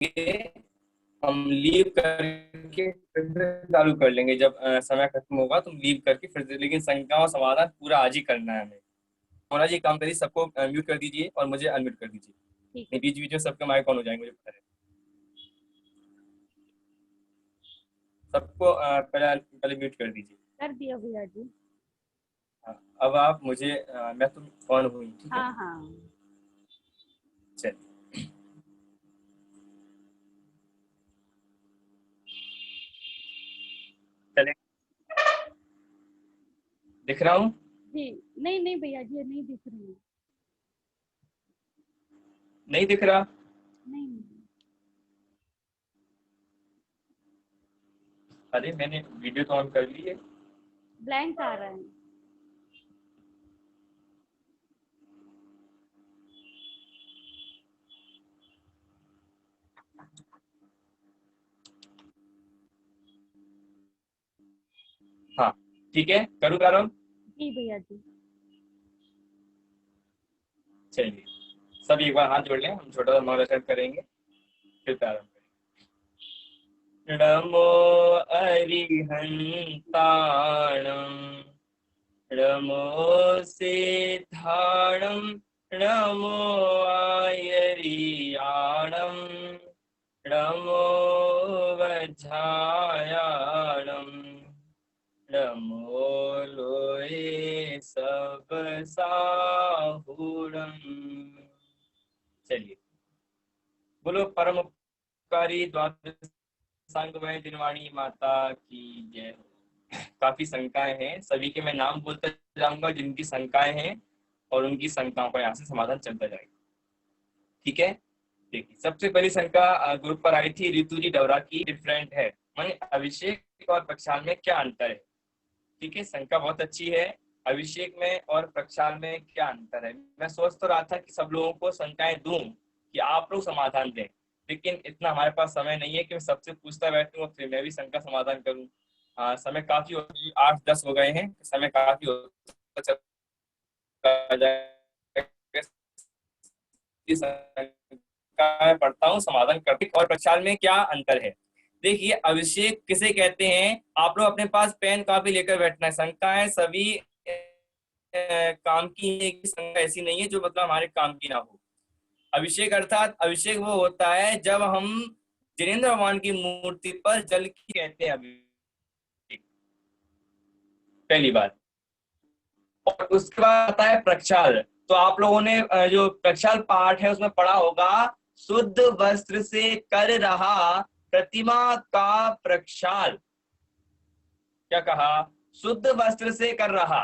हम लीव करके फिर से चालू कर लेंगे जब समय खत्म होगा, तो लीव करके फिर से, लेकिन शंका और समाधान पूरा आज ही करना है हमें। मोना जी, काम करिए, सबको म्यूट कर दीजिए और मुझे अनम्यूट कर दीजिए। ठीक नहीं, है। बीच बीच में सबके माइक ऑन हो जाएंगे, मुझे पता है। सबको पहले पहले म्यूट कर दीजिए। कर दिया भैया जी। हाँ, अब आप मुझे मैं तो ऑन हुई, ठीक है। हाँ हाँ। चलिए, चले, दिख रहा हूँ? जी। नहीं नहीं भैया जी, नहीं दिख रही है। नहीं दिख रहा? नहीं। अरे, मैंने वीडियो तो ऑन कर ली है। ब्लैंक आ रहा है। हाँ, ठीक है, करूँ प्रारंभ? जी भैया जी। चलिए, सब एक बार हाथ जोड़ लें, हम छोटा सा मंगलाचरण करेंगे, फिर प्रारंभ करेंगे। नमो अरिहंताणं, नमो सिद्धाणं, नमो आयरियाणं, नमो वज्झायाणं, नमो लोये सब साहुरम। चलिए, बोलो परम उपकारी द्वादश संगमय जिनवाणी माता की जय। काफी शंकाएं हैं, सभी के मैं नाम बोलता जाऊंगा जिनकी शंकाएं हैं, और उनकी शंकाओं का यहाँ से समाधान चलता जाएगा, ठीक है। देखिए, सबसे पहली शंका ग्रुप पर आई थी रितु जी डवरा की, डिफरेंट है, माने अभिषेक और प्रक्षाल में क्या अंतर है। ठीक है, शंका बहुत अच्छी है। अभिषेक में और प्रक्षाल में क्या अंतर है। मैं सोच तो रहा था कि सब लोगों को शंकाएं दूं कि आप लोग समाधान दें, लेकिन इतना हमारे पास समय नहीं है कि मैं सबसे पूछता बैठूं और फिर मैं भी शंका समाधान करूं। समय काफी 8-10 हो गए हैं, समय काफी चला जाएगा। पढ़ता हूँ, समाधान करते। और प्रक्षाल में क्या अंतर है। देखिए, अभिषेक किसे कहते हैं, आप लोग अपने पास पेन कॉपी लेकर बैठना है। शंकाएं सभी काम की है, कि शंका ऐसी नहीं है जो मतलब हमारे काम की ना हो। अभिषेक अर्थात अभिषेक वो होता है जब हम जिनेंद्र भगवान की मूर्ति पर जल की कहते हैं अभिषेक, पहली बात। और उसके बाद आता है प्रक्षाल। तो आप लोगों ने जो प्रक्षाल पाठ है उसमें पढ़ा होगा, शुद्ध वस्त्र से कर रहा प्रतिमा का प्रक्षाल। क्या कहा? शुद्ध वस्त्र से कर रहा।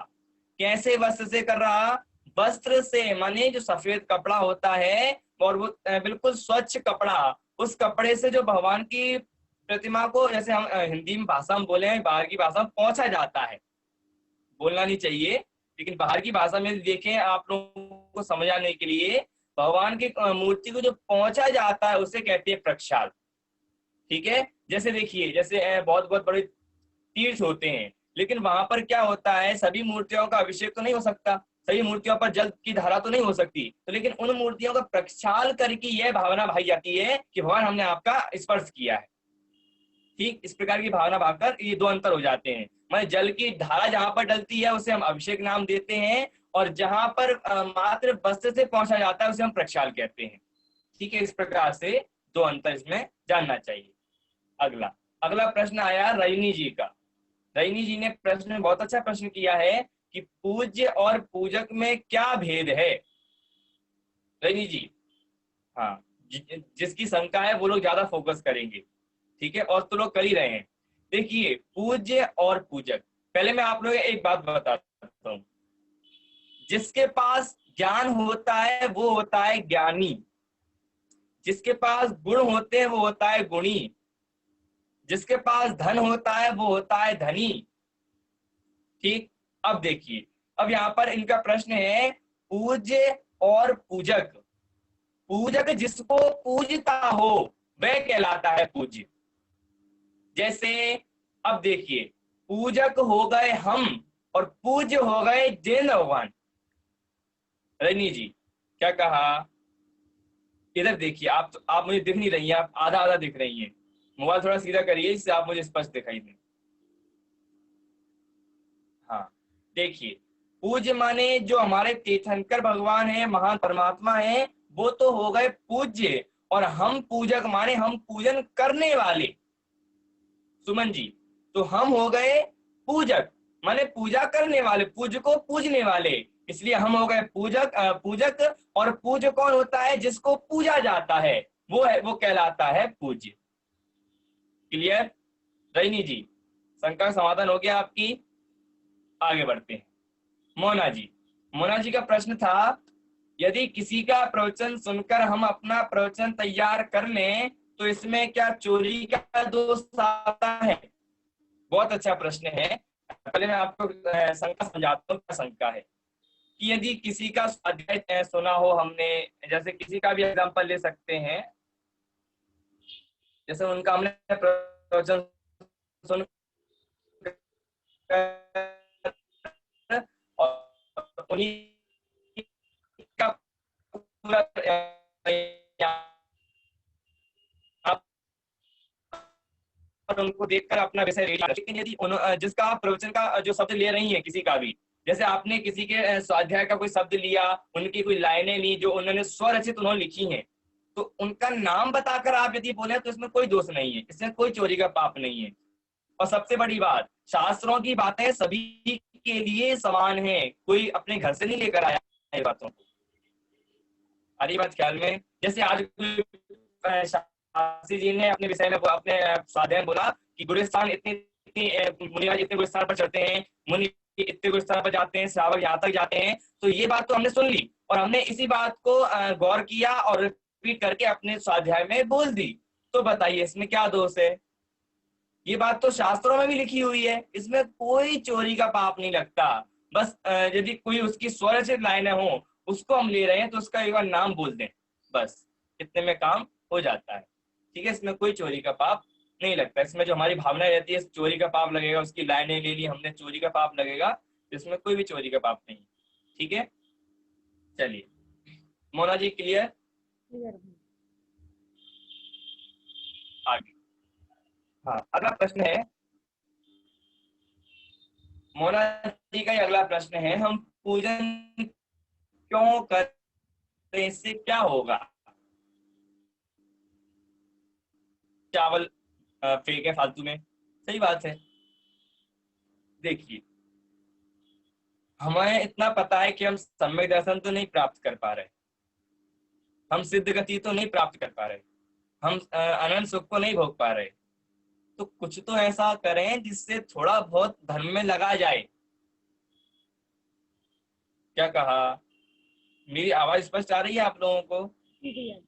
कैसे वस्त्र से कर रहा? वस्त्र से माने जो सफेद कपड़ा होता है, और वो बिल्कुल स्वच्छ कपड़ा, उस कपड़े से जो भगवान की प्रतिमा को, जैसे हम हिंदी में भाषा में बोले हैं, बाहर की भाषा में पहुंचा जाता है, बोलना नहीं चाहिए, लेकिन बाहर की भाषा में देखें आप लोगों को समझ आने के लिए, भगवान की मूर्ति को जो पहुंचा जाता है उसे कहते हैं प्रक्षाल। ठीक है, जैसे देखिए, जैसे बहुत बहुत बड़े तीर्थ होते हैं, लेकिन वहां पर क्या होता है, सभी मूर्तियों का अभिषेक तो नहीं हो सकता, सभी मूर्तियों पर जल की धारा तो नहीं हो सकती, तो लेकिन उन मूर्तियों का प्रक्षाल करके यह भावना भाई जाती है कि भगवान हमने आपका स्पर्श किया है। ठीक इस प्रकार की भावना भाकर ये दो अंतर हो जाते हैं। मैं जल की धारा जहां पर डलती है उसे हम अभिषेक नाम देते हैं, और जहां पर मात्र वस्त्र से पहुंचा जाता है उसे हम प्रक्षाल कहते हैं। ठीक है, इस प्रकार से दो अंतर इसमें जानना चाहिए। अगला अगला प्रश्न आया रजनी जी का। रजनी जी ने प्रश्न में बहुत अच्छा प्रश्न किया है कि पूज्य और पूजक में क्या भेद है। रजनी जी, हाँ, जिसकी शंका है वो लोग ज्यादा फोकस करेंगे। ठीक है, और तो लोग कर ही रहे हैं। देखिए, पूज्य और पूजक, पहले मैं आप लोगों को एक बात बताता हूँ। जिसके पास ज्ञान होता है वो होता है ज्ञानी, जिसके पास गुण होते हैं वो होता है गुणी, जिसके पास धन होता है वो होता है धनी। ठीक, अब देखिए, अब यहाँ पर इनका प्रश्न है पूज्य और पूजक। पूजक जिसको पूजता हो वह कहलाता है पूज्य। जैसे अब देखिए, पूजक हो गए हम और पूज्य हो गए जिनेंद्र भगवान। रजनी जी, क्या कहा? इधर देखिए, आप मुझे दिख नहीं रही हैं, आप आधा आधा दिख रही हैं। मोबाइल थोड़ा सीधा करिए, इससे आप मुझे स्पष्ट दिखाई दें। हाँ, देखिए, पूज्य माने जो हमारे तीर्थंकर भगवान है, महान परमात्मा है, वो तो हो गए पूज्य, और हम पूजक माने हम पूजन करने वाले। सुमन जी, तो हम हो गए पूजक माने पूजा करने वाले, पूज्य को पूजने वाले, इसलिए हम हो गए पूजक। और पूज्य कौन होता है? जिसको पूजा जाता है, वो कहलाता है पूज्य। क्लियर रजनी जी? शंका समाधान हो गया आपकी? आगे बढ़ते हैं। मोना जी का प्रश्न था, यदि किसी का प्रवचन सुनकर हम अपना प्रवचन तैयार कर लें तो इसमें क्या चोरी का दोष आता है? बहुत अच्छा प्रश्न है। पहले मैं आपको शंका समझाता हूँ, क्या शंका है कि यदि किसी का स्वाध्याय सुना हो हमने, जैसे किसी का भी एग्जाम्पल ले सकते हैं, जैसे उनका हमने प्रवचन सुन और उन्हीं का पूरा और उनको देखकर अपना विषय रेडी, लेकिन यदि जिसका प्रवचन का जो शब्द ले रही है किसी का भी, जैसे आपने किसी के स्वाध्याय का कोई शब्द लिया, उनकी कोई लाइनें ली जो उन्होंने स्वरचित उन्होंने लिखी हैं, तो उनका नाम बताकर आप यदि बोले तो इसमें कोई दोष नहीं है, इसमें कोई चोरी का पाप नहीं है। और सबसे बड़ी बात, शास्त्रों की बातें सभी के लिए समान है, कोई अपने घर से नहीं लेकर आया है बातों को। आ रही बात ख्याल में? जैसे आज शास्त्री जी ने अपने विषय में अपने स्वाध्याय में बोला कि गुरुस्थान इतने मुनिराज इतने गुरुस्थान पर चढ़ते हैं, मुनि इतने गुरुस्थान पर जाते हैं, श्रावक यहाँ तक जाते हैं। तो ये बात तो हमने सुन ली और हमने इसी बात को गौर किया और रिपीट करके अपने स्वाध्याय में बोल दी। तो बताइए इसमें क्या दोष है? ये बात तो शास्त्रों में भी लिखी हुई है, इसमें कोई चोरी का पाप नहीं लगता। बस यदि कोई उसकी स्वरचित लाइनें हो उसको हम ले रहे हैं तो उसका एक बार नाम बोल दें, बस इतने में काम हो जाता है। ठीक है, इसमें कोई चोरी का पाप नहीं लगता। इसमें जो हमारी भावना रहती है चोरी का पाप लगेगा, उसकी लाइनें ले ली हमने चोरी का पाप लगेगा, इसमें कोई भी चोरी का पाप नहीं। ठीक है, चलिए मोना जी क्लियर? क्लियर। आगे, हाँ अगला प्रश्न है, मोना जी का ही अगला प्रश्न है, हम पूजन क्यों करते, इससे क्या होगा? चावल फेंके फालतू में, सही बात है। देखिए, हमें इतना पता है कि हम सम्यक दर्शन तो नहीं प्राप्त कर पा रहे, हम सिद्ध गति तो नहीं प्राप्त कर पा रहे, हम अनंत सुख को नहीं भोग पा रहे, तो कुछ तो ऐसा करें जिससे थोड़ा बहुत धर्म में लगा जाए। क्या कहा? मेरी आवाज स्पष्ट आ रही है आप लोगों को? जी भैया जी।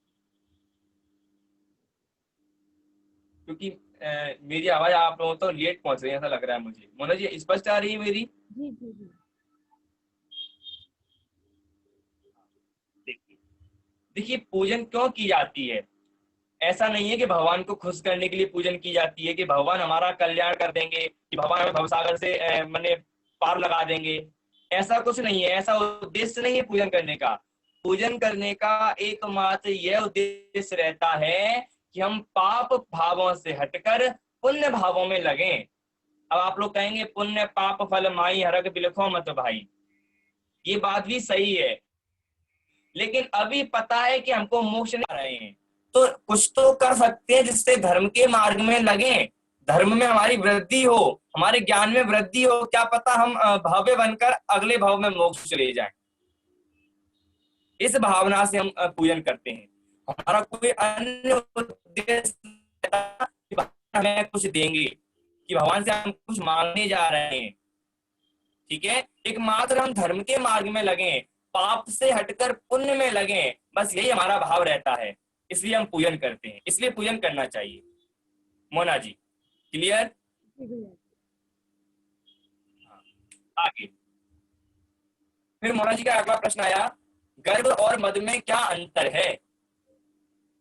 क्योंकि मेरी आवाज आप लोगों तो लेट पहुंच रही है ऐसा लग रहा है मुझे। मोना जी स्पष्ट आ रही है मेरी? जी जी जी। देखिए, देखिए पूजन क्यों की जाती है? ऐसा नहीं है कि भगवान को खुश करने के लिए पूजन की जाती है, कि भगवान हमारा कल्याण कर देंगे, कि भगवान हमें भवसागर से मैंने पार लगा देंगे। ऐसा कुछ नहीं है, ऐसा उद्देश्य नहीं है पूजन करने का। पूजन करने का एकमात्र यह उद्देश्य रहता है कि हम पाप भावों से हटकर पुण्य भावों में लगें। अब आप लोग कहेंगे पुण्य पाप फल माई हरक बिलखो मत भाई, ये बात भी सही है, लेकिन अभी पता है कि हमको मोक्ष नहीं आ रहे हैं, तो कुछ तो कर सकते हैं जिससे धर्म के मार्ग में लगे, धर्म में हमारी वृद्धि हो, हमारे ज्ञान में वृद्धि हो। क्या पता हम भव्य बनकर अगले भाव में मोक्ष चले जाएं। इस भावना से हम पूजन करते हैं। हमारा कोई अन्य उद्देश्य कि भगवान हमें कुछ देंगे, कि भगवान से हम कुछ मांगने जा रहे हैं। ठीक है, एकमात्र हम धर्म के मार्ग में लगे, पाप से हटकर पुण्य में लगे, बस यही हमारा भाव रहता है, इसलिए हम पूजन करते हैं, इसलिए पूजन करना चाहिए। मोना जी क्लियर? जी भैया। आगे फिर मोना जी का अगला प्रश्न आया, गर्व और मद में क्या अंतर है?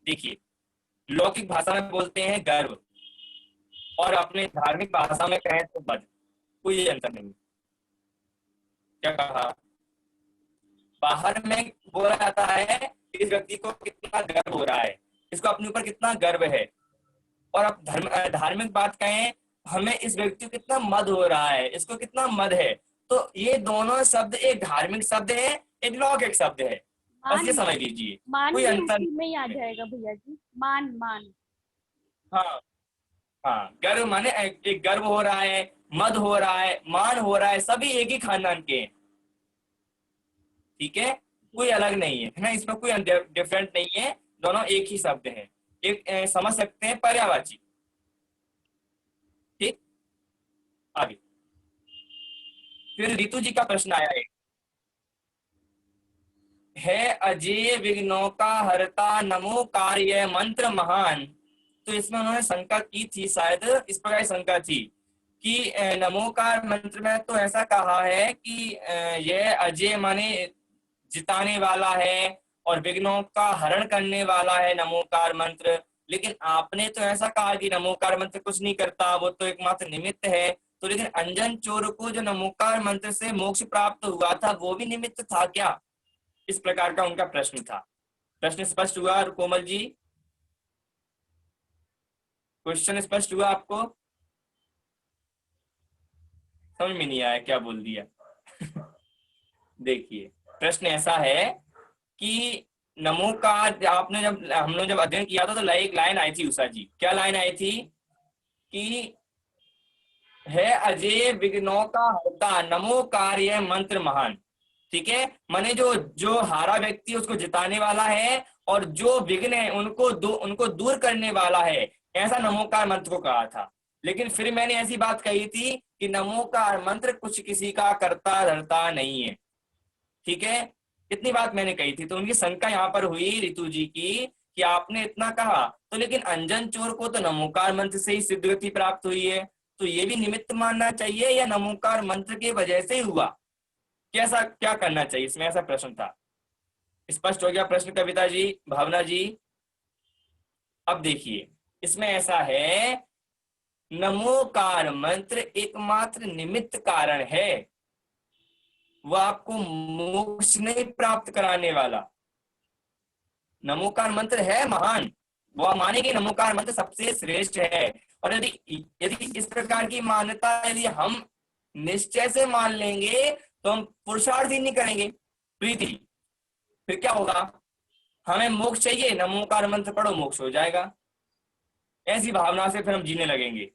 देखिए, लौकिक भाषा में बोलते हैं गर्व, और अपने धार्मिक भाषा में कहें तो मद, कोई अंतर नहीं। क्या कहा? बाहर में बोला जाता है इस व्यक्ति को कितना गर्व हो रहा है, इसको अपने ऊपर कितना गर्व है। और अब धार्मिक बात कहें, हमें इस व्यक्ति को कितना मद हो रहा है, इसको कितना मद है। तो ये दोनों शब्द एक धार्मिक शब्द है, एक लौकिक शब्द है, बस मान ये समझ लीजिए, मान कोई भी अंतर उसी में ही आ नहीं है। जाएगा भैया जी, मान मान। हाँ हाँ, गर्व माने एक गर्व हो रहा है, मद हो रहा है, मान हो रहा है, सभी एक ही खानदान के हैं। ठीक है, कोई अलग नहीं है ना, इसमें कोई डिफरेंट नहीं है, दोनों एक ही शब्द है, एक समझ सकते हैं, पर्यायवाची। ठीक, आगे फिर रितु जी का प्रश्न आया है अजय विघ्नों का हरता नमो कार्य मंत्र महान। तो इसमें उन्होंने शंका की थी, शायद इस प्रकार की शंका थी कि नमोकार मंत्र में तो ऐसा कहा है कि यह अजय माने जिताने वाला है और विघ्नों का हरण करने वाला है नमोकार मंत्र, लेकिन आपने तो ऐसा कहा कि नमोकार मंत्र कुछ नहीं करता, वो तो एकमात्र निमित्त है। तो लेकिन अंजन चोर को जो नमोकार मंत्र से मोक्ष प्राप्त हुआ था वो भी निमित्त था क्या? इस प्रकार का उनका प्रश्न था। प्रश्न स्पष्ट हुआ कोमल जी? क्वेश्चन स्पष्ट हुआ आपको? समझ में नहीं आया क्या बोल दिया? देखिए, प्रश्न ऐसा है कि नमो का आपने जब हम लोग जब अध्ययन किया था तो एक लाइन आई थी उषा जी, क्या लाइन आई थी कि है अजय विघ्नों का हरता नमो कार्य मंत्र महान। ठीक है, माने जो जो हारा व्यक्ति उसको जिताने वाला है और जो विघ्न है उनको दूर करने वाला है, ऐसा नमोकार मंत्र को कहा था। लेकिन फिर मैंने ऐसी बात कही थी कि नमोकार मंत्र कुछ किसी का करता धरता नहीं है। ठीक है, इतनी बात मैंने कही थी। तो उनकी शंका यहाँ पर हुई रितु जी की कि आपने इतना कहा तो लेकिन अंजन चोर को तो नमोकार मंत्र से ही सिद्धगति प्राप्त हुई है, तो ये भी निमित्त मानना चाहिए या नमोकार मंत्र की वजह से ही हुआ? कैसा क्या करना चाहिए इसमें, ऐसा प्रश्न था। स्पष्ट हो गया प्रश्न कविता जी, भावना जी? अब देखिए, इसमें ऐसा है, नमोकार मंत्र एकमात्र निमित्त कारण है, वह आपको मोक्ष नहीं प्राप्त कराने वाला। नमोकार मंत्र है महान, वह माने कि नमोकार मंत्र सबसे श्रेष्ठ है। और यदि यदि इस प्रकार की मान्यता यदि हम निश्चय से मान लेंगे तो हम पुरुषार्थ ही नहीं करेंगे प्रीति। फिर क्या होगा, हमें मोक्ष चाहिए, नमोकार मंत्र पढ़ो मोक्ष हो जाएगा, ऐसी भावना से फिर हम जीने लगेंगे।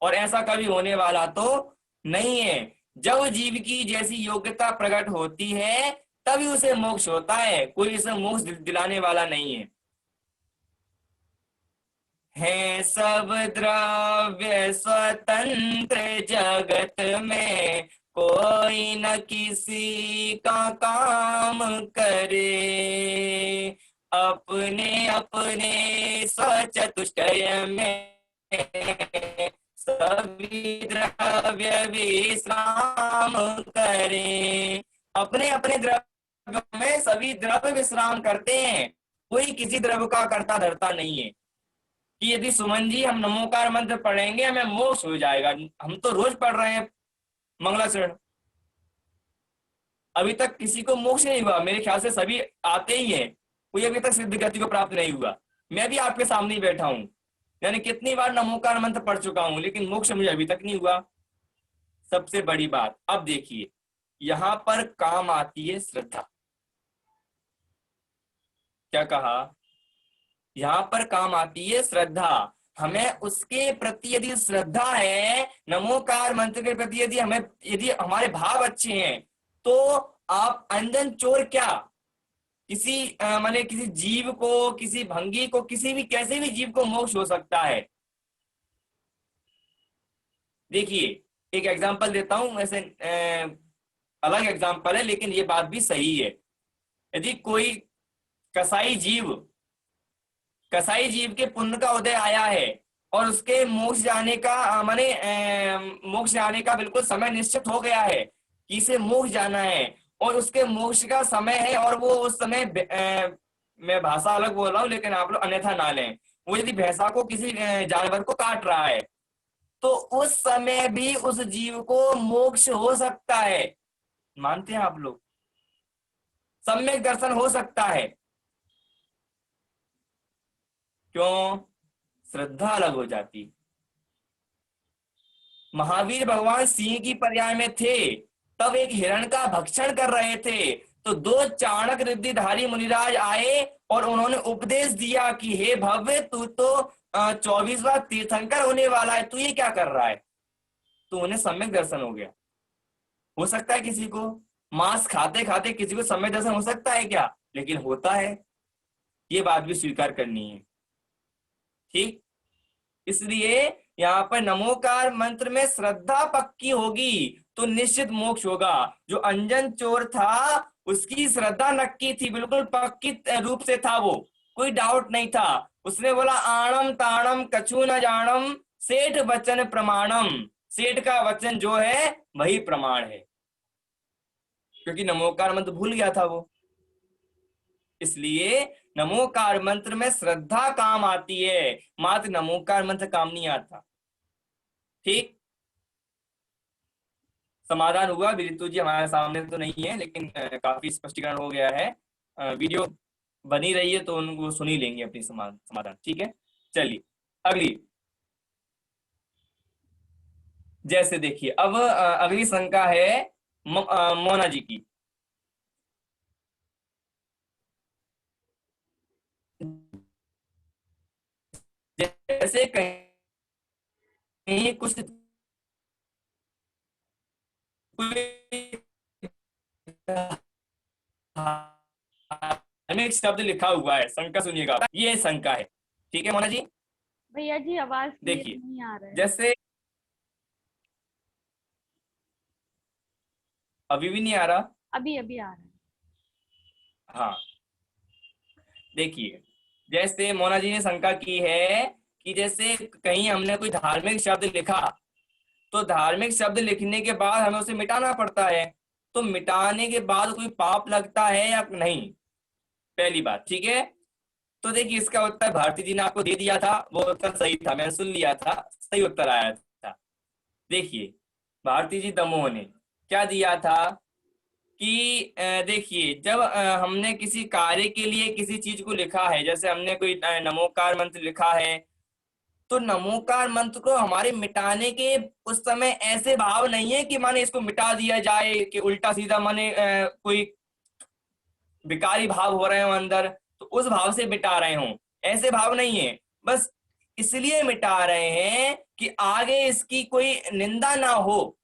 और ऐसा कभी होने वाला तो नहीं है। जब जीव की जैसी योग्यता प्रकट होती है तभी उसे मोक्ष होता है, कोई इसे मोक्ष दिलाने वाला नहीं है सब द्रव्य स्वतंत्र जगत में, कोई न किसी का काम करे, अपने अपने स्वचतुष्टय में सभी द्रव्य विश्राम करें। अपने अपने द्रव्य में सभी द्रव्य विश्राम करते हैं, कोई किसी द्रव्य का करता धरता नहीं है कि यदि सुमन जी हम नमोकार मंत्र पढ़ेंगे हमें मोक्ष हो जाएगा। हम तो रोज पढ़ रहे हैं मंगलाचरण, अभी तक किसी को मोक्ष नहीं हुआ, मेरे ख्याल से सभी आते ही हैं, कोई अभी तक सिद्ध गति को प्राप्त नहीं हुआ। मैं भी आपके सामने ही बैठा हूं, यानी कितनी बार नमोकार मंत्र पढ़ चुका हूं, लेकिन मोक्ष मुझे अभी तक नहीं हुआ। सबसे बड़ी बात, अब देखिए यहां पर काम आती है श्रद्धा। क्या कहा? यहां पर काम आती है श्रद्धा। हमें उसके प्रति यदि श्रद्धा है, नमोकार मंत्र के प्रति यदि हमारे भाव अच्छे हैं, तो आप अंजन चोर क्या किसी माने किसी जीव को, किसी भंगी को, किसी भी कैसे भी जीव को मोक्ष हो सकता है। देखिए एक एग्जांपल देता हूं, वैसे अलग एग्जांपल है लेकिन ये बात भी सही है। यदि कोई कसाई जीव के पुण्य का उदय आया है और उसके मोक्ष जाने का माने मोक्ष जाने का बिल्कुल समय निश्चित हो गया है कि इसे मोक्ष जाना है और उसके मोक्ष का समय है, और वो उस समय मैं भाषा अलग बोल रहा हूं लेकिन आप लोग अन्यथा ना लें, वो यदि भैंसा को किसी जानवर को काट रहा है तो उस समय भी उस जीव को मोक्ष हो सकता है। मानते हैं आप लोग? सम्यक दर्शन हो सकता है। क्यों? श्रद्धा अलग हो जाती। महावीर भगवान सिंह की पर्याय में थे, तब एक हिरण का भक्षण कर रहे थे, तो दो चाणक रिद्धिधारी मुनिराज आए और उन्होंने उपदेश दिया कि हे भव्य, तू तो 24वां तीर्थंकर होने वाला है, तू ये क्या कर रहा है? तो उन्हें सम्यक दर्शन हो गया। हो सकता है किसी को मांस खाते खाते किसी को सम्यक दर्शन हो सकता है क्या? लेकिन होता है, ये बात भी स्वीकार करनी है। ठीक, इसलिए यहाँ पर नमोकार मंत्र में श्रद्धा पक्की होगी तो निश्चित मोक्ष होगा। जो अंजन चोर था उसकी श्रद्धा नक्की थी, बिल्कुल पक्की रूप से था, वो कोई डाउट नहीं था। उसने बोला आणम ताणम कछु न जानम, सेठ वचन प्रमाणम। सेठ का वचन जो है वही प्रमाण है, क्योंकि नमोकार मंत्र भूल गया था वो। इसलिए नमोकार मंत्र में श्रद्धा काम आती है, मात्र नमोकार मंत्र काम नहीं आता। ठीक, समाधान हुआ? बिरतु जी हमारे सामने तो नहीं है, लेकिन काफी स्पष्टीकरण हो गया है। वीडियो बनी रही है तो उनको सुन ही लेंगे अपनी समाधान। ठीक है, चलिए अगली। जैसे देखिए अब अगली शंका है मोना जी की। जैसे कहीं कुछ धार्मिक शब्द लिखा हुआ है, शंका सुनिएगा, ये शंका है। ठीक है मोना जी? भैया जी आवाज क्लियर देखिए नहीं आ रहा है। जैसे अभी भी नहीं आ रहा? अभी अभी आ रहा है। हाँ, देखिए जैसे मोना जी ने शंका की है कि जैसे कहीं हमने कोई धार्मिक शब्द लिखा, तो धार्मिक शब्द लिखने के बाद हमें उसे मिटाना पड़ता है, तो मिटाने के बाद कोई पाप लगता है या नहीं? पहली बात। ठीक है, तो देखिए इसका उत्तर भारती जी ने आपको दे दिया था, वो उत्तर सही था, मैंने सुन लिया था, सही उत्तर आया था। देखिए भारती जी दमोह ने क्या दिया था कि देखिए जब हमने किसी कार्य के लिए किसी चीज को लिखा है, जैसे हमने कोई नमोकार मंत्र लिखा है, तो नमोकार मंत्र को हमारे मिटाने के उस समय ऐसे भाव नहीं है कि माने इसको मिटा दिया जाए, कि उल्टा सीधा माने कोई विकारी भाव हो रहे हो अंदर, तो उस भाव से मिटा रहे हो, ऐसे भाव नहीं है। बस इसलिए मिटा रहे हैं कि आगे इसकी कोई निंदा ना हो।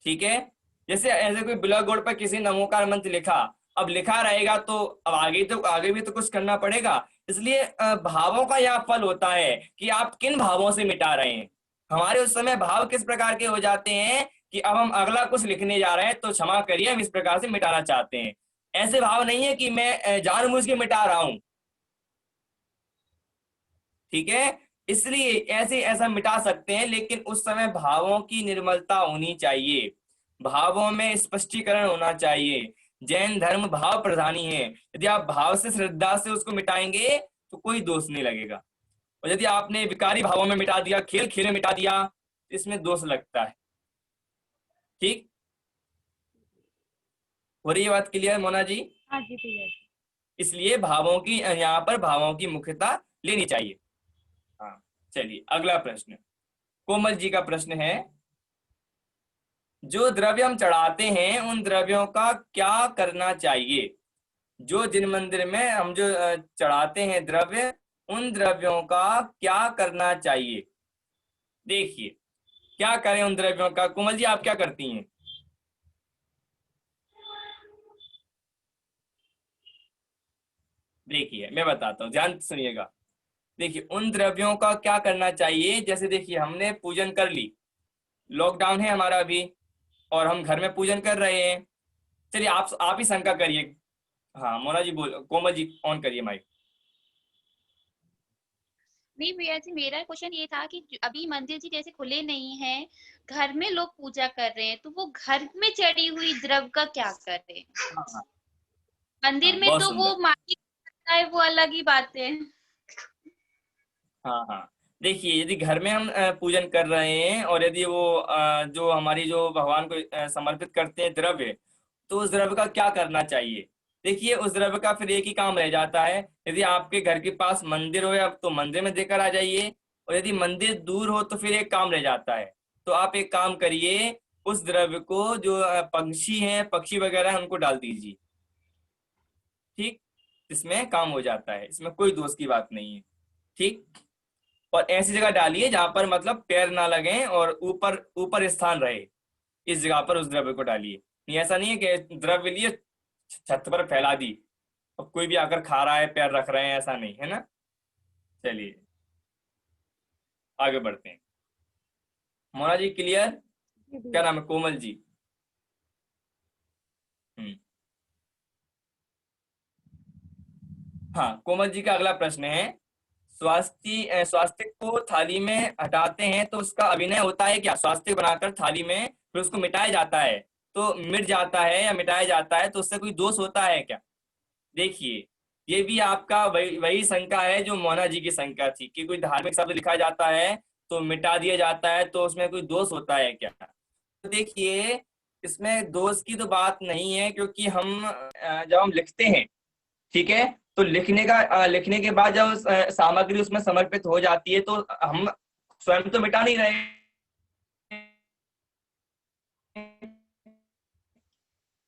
ठीक है, जैसे ऐसे कोई ब्लैक बोर्ड पर किसी नमोकार मंत्र लिखा, अब लिखा रहेगा तो अब आगे भी तो कुछ करना पड़ेगा। इसलिए भावों का यह फल होता है कि आप किन भावों से मिटा रहे हैं। हमारे उस समय भाव किस प्रकार के हो जाते हैं कि अब हम अगला कुछ लिखने जा रहे हैं तो क्षमा करिए हम इस प्रकार से मिटाना चाहते हैं। ऐसे भाव नहीं है कि मैं जानबूझ के मिटा रहा हूं। ठीक है, इसलिए ऐसा मिटा सकते हैं, लेकिन उस समय भावों की निर्मलता होनी चाहिए, भावों में स्पष्टीकरण होना चाहिए। जैन धर्म भाव प्रधानी है, यदि आप भाव से श्रद्धा से उसको मिटाएंगे तो कोई दोष नहीं लगेगा, और यदि आपने विकारी भावों में मिटा दिया, खेल खेल में मिटा दिया, तो इसमें दोष लगता है। ठीक, हो रही है बात क्लियर मोना जी? हाँ जी भैया जी। इसलिए भावों की यहाँ पर भावों की मुख्यता लेनी चाहिए। हाँ, चलिए अगला प्रश्न कोमल जी का प्रश्न है, जो द्रव्य हम चढ़ाते हैं उन द्रव्यों का क्या करना चाहिए? जो जिन मंदिर में हम जो चढ़ाते हैं द्रव्य, उन द्रव्यों का क्या करना चाहिए? देखिए क्या करें उन द्रव्यों का? कोमल जी आप क्या करती हैं? देखिए मैं बताता हूँ, ध्यान से सुनिएगा। देखिए उन द्रव्यों का क्या करना चाहिए, जैसे देखिए हमने पूजन कर ली, लॉकडाउन है हमारा अभी और हम घर में पूजन कर रहे हैं। चलिए आप ही शंका करिए। हाँ मोना जी बोल, कोमल जी ऑन करिए माइक। नहीं भैया जी, मेरा क्वेश्चन ये था कि अभी मंदिर जी जैसे खुले नहीं हैं, घर में लोग पूजा कर रहे हैं, तो वो घर में चढ़ी हुई द्रव्य का क्या करें? हाँ हाँ मंदिर हाँ, में बहुत तो वो सुंदर। मालिक करता है, वो अलग ही बात है। हाँ हाँ, देखिए यदि घर में हम पूजन कर रहे हैं और यदि वो जो हमारी जो भगवान को समर्पित करते हैं द्रव्य, तो उस द्रव्य का क्या करना चाहिए? देखिए उस द्रव्य का फिर एक ही काम रह जाता है, यदि आपके घर के पास मंदिर हो या तो मंदिर में देकर आ जाइए, और यदि मंदिर दूर हो तो फिर एक काम रह जाता है। तो आप एक काम करिए, उस द्रव्य को जो पंछी हैं, पक्षी वगैरह हैं, उनको डाल दीजिए। ठीक, इसमें काम हो जाता है, इसमें कोई दोष की बात नहीं है। ठीक, और ऐसी जगह डालिए जहां पर मतलब पैर ना लगे और ऊपर ऊपर स्थान रहे, इस जगह पर उस द्रव्य को डालिए। नहीं, ऐसा नहीं है कि द्रव्य लिए छत पर फैला दी, अब कोई भी आकर खा रहा है, पैर रख रहे हैं, ऐसा नहीं है ना। चलिए आगे बढ़ते हैं। मोना जी क्लियर? जी क्या भैया। नाम है? कोमल जी। हम्म, हाँ, कोमल जी का अगला प्रश्न है, स्वास्थ्य को थाली में हटाते हैं तो उसका अभिनय होता है क्या? स्वास्थ्य बनाकर थाली में फिर उसको मिटाया जाता है, तो मिट जाता है या मिटाया जाता है, तो उससे कोई दोष होता है क्या? देखिए, ये भी आपका वही वही शंका है जो मोना जी की शंका थी, कि कोई धार्मिक शब्द लिखा जाता है तो मिटा दिया जाता है, तो उसमें कोई दोष होता है क्या? तो देखिए, इसमें दोष की तो बात नहीं है, क्योंकि हम जब हम लिखते हैं, ठीक है, तो लिखने के बाद जब सामग्री उसमें समर्पित हो जाती है तो हम स्वयं तो मिटा नहीं रहे,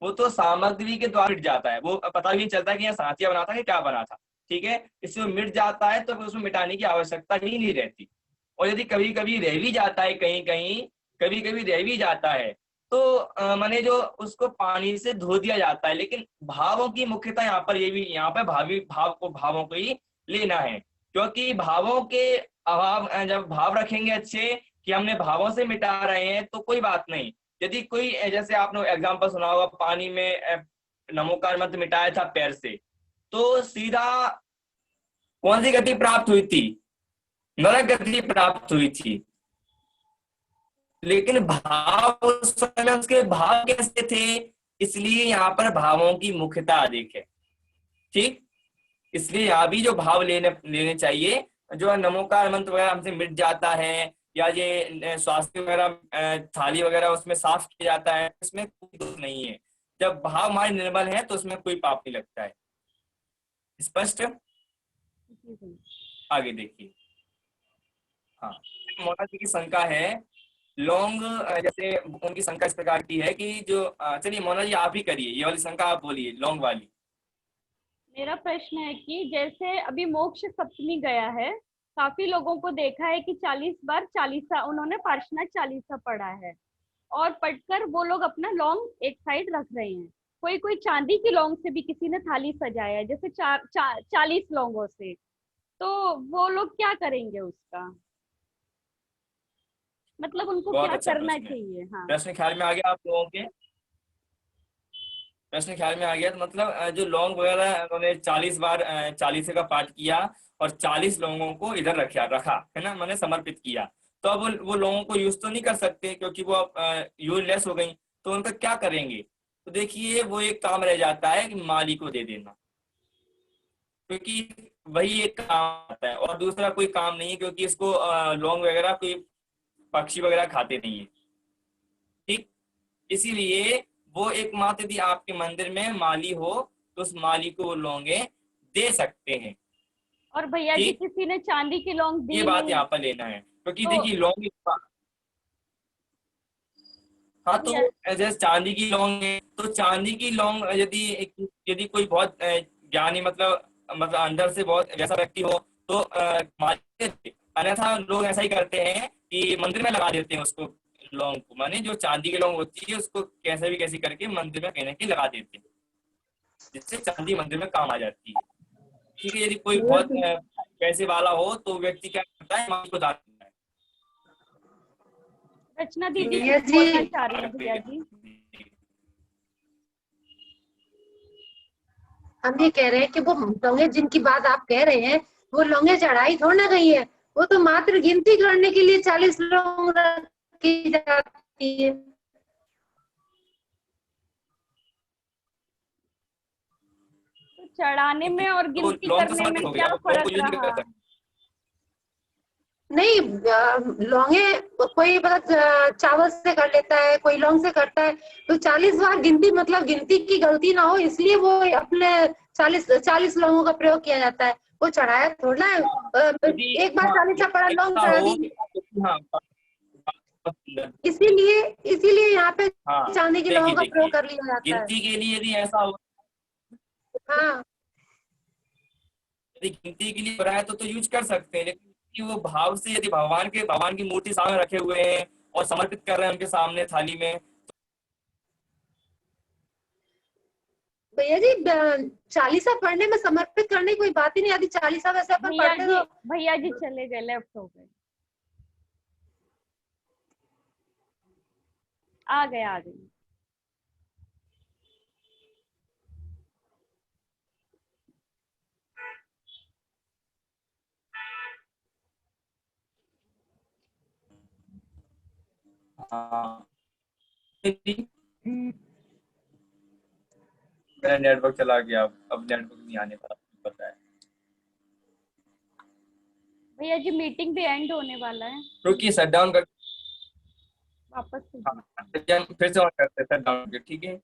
वो तो सामग्री के द्वारा मिट जाता है, वो पता भी नहीं चलता कि यह सांचिया बना था कि क्या बना था। ठीक है, इससे मिट जाता है तो फिर उसमें मिटाने की आवश्यकता ही नहीं रहती। और यदि कभी कभी रह भी जाता है, कहीं कहीं कभी कभी रह भी जाता है, तो माने जो उसको पानी से धो दिया जाता है। लेकिन भावों की मुख्यता यहाँ पर ये भी, यहाँ पर भावों को ही लेना है, क्योंकि भावों के अभाव, जब भाव रखेंगे अच्छे कि हमने भावों से मिटा रहे हैं तो कोई बात नहीं। यदि कोई जैसे आपने एग्जांपल सुना होगा, पानी में नमोकार मंत्र मिटाया था पैर से, तो सीधा कौन सी गति प्राप्त हुई थी? नरक गति प्राप्त हुई थी। लेकिन भाव उस समय उसके भाव कैसे थे? इसलिए यहाँ पर भावों की मुख्यता अधिक है। ठीक, इसलिए यहाँ भी जो भाव लेने लेने चाहिए। जो नमोकार मंत्र वगैरह हमसे मिट जाता है, या ये स्वास्थ्य वगैरह थाली वगैरह उसमें साफ किया जाता है, इसमें कोई दोष नहीं है। जब भाव हमारे निर्मल है तो उसमें कोई पाप नहीं लगता है। स्पष्ट? जी भैया। आगे देखिए। हाँ, मोना जी की शंका है, लौंग जैसे उनकी शंका इस प्रकार की है कि जो चलिए मोना जी आप ही करिए, ये वाली शंका आप बोलिए, लौंग वाली। मेरा प्रश्न है कि जैसे अभी मोक्ष सप्तमी गया है, काफी लोगों को देखा है कि 40 बार चालीसा उन्होंने पार्श्वनाथ चालीसा पढ़ा है, और पढ़कर वो लोग अपना लौंग एक साइड रख रहे हैं। कोई कोई चांदी की लौंग से भी किसी ने थाली सजाया है, जैसे 40 लौंगों से। तो वो लोग क्या करेंगे उसका, मतलब उनको बहुत क्या अच्छा करना प्रश्न है। चाहिए? हाँ। प्रश्न ख्याल में आ गया आप लोगों के? प्रश्न ख्याल में आ गया, तो मतलब जो लौंग वगैरह उन्होंने 40 बार 40 का पाठ किया और 40 लोगों को इधर रखा रखा है ना, मैंने समर्पित किया। तो अब वो लोगों को यूज तो नहीं कर सकते, क्योंकि वो अब यूजलेस हो गई, तो उनका क्या करेंगे? तो देखिए, वो एक काम रह जाता है कि माली को दे देना, क्योंकि वही एक काम आता है, और दूसरा कोई काम नहीं है, क्योंकि इसको लौंग वगैरह कोई पक्षी वगैरह खाते नहीं है। ठीक, इसीलिए वो एकमात्र यदि आपके मंदिर में माली हो तो उस माली को वो लौंगे दे सकते हैं। और भैया जी ठीक, किसी ने चांदी की लौंग ये दी बात नहीं यहाँ पर लेना है, क्योंकि तो? देखिए लौंग, हाँ, तो भैया। जैसे चांदी की लौंग है, तो चांदी की लौंग यदि यदि कोई बहुत ज्ञानी, मतलब अंदर से बहुत वैसा व्यक्ति हो, तो माली दे दे। अन्यथा लोग ऐसा ही करते हैं कि मंदिर में लगा देते हैं उसको, लौंग को, माने जो चांदी की लौंग होती है उसको कैसे भी कैसे करके मंदिर में कहने की लगा देते हैं, जिससे चांदी मंदिर में काम आ जाती है। ठीक है, यदि कोई बहुत पैसे वाला हो तो व्यक्ति क्या करता है, माली को दान देता है। रचना ठीक दीदी है, कुछ भैया जी, बोलना चाह रही है, भैया जी। हम ये कह रहे हैं कि वो लौंगे जिनकी बात आप कह रहे हैं, वो लौंगे चढ़ाई थोड़ा ना गई है, वो तो मात्र गिनती करने के लिए 40 लौंग रखी जाती है। तो चढ़ाने में और तो गिनती लौंग तो करने में समर्पित हो गया, क्या अब लौंग को फर्क यूज नहीं कर रहा? सकते। नहीं, लौंगे कोई मतलब चावल से कर लेता है, कोई लौंग से करता है, तो 40 बार गिनती मतलब गिनती की गलती ना हो, इसलिए वो अपने 40 लौंगों का प्रयोग किया जाता है। वो चढ़ाया थोड़ा है, यदि एक बार हाँ, 40 पड़ा लौंग ऐसा चढ़ा हो दी। हाँ इसीलिए इसीलिए यहाँ पे हाँ, चांदी के लौंगों देखिए का देखिए प्रयोग कर लिया जाता है। गिनती के लिए यदि ऐसा हो, हाँ, यदि गिनती के लिए हो रहा है तो यूज कर सकते हैं, लेकिन कि वो भाव से यदि भगवान की मूर्ति सामने रखे हुए हैं और समर्पित कर रहे हैं उनके सामने थाली में। भैया जी, 40 पढ़ने में समर्पित करने की कोई बात ही नहीं आती। 40 वैसे अपन पढ़ते तो भैया जी चले गए, लेफ्ट हो गए। आ गए आ गए। हाँ, मेरा नेटवर्क चला गया, अब नेटवर्क नहीं आने वाला, पता है। भैया जी मीटिंग भी एंड होने वाला है, रुकिए, शट डाउन कर, वापस से। हाँ, फिर से ऑन करते हैं, शट डाउन, ठीक है।